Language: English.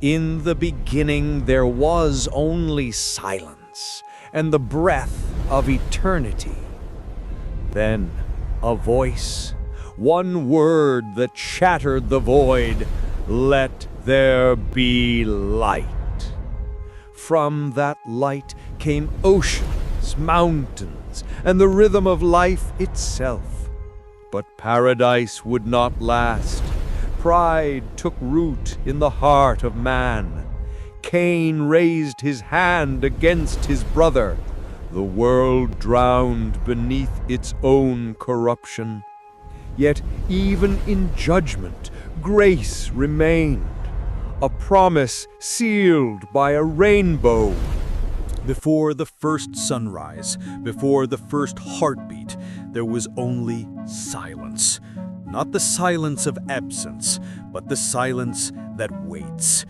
In the beginning there was only silence and the breath of eternity. Then a voice, one word that shattered the void, "Let there be light." From that light came oceans, mountains, and the rhythm of life itself. But paradise would not last. Pride took root in the heart of man. Cain raised his hand against his brother. The world drowned beneath its own corruption. Yet even in judgment, grace remained, a promise sealed by a rainbow. Before the first sunrise, before the first heartbeat, there was only silence. Not the silence of absence, but the silence that waits.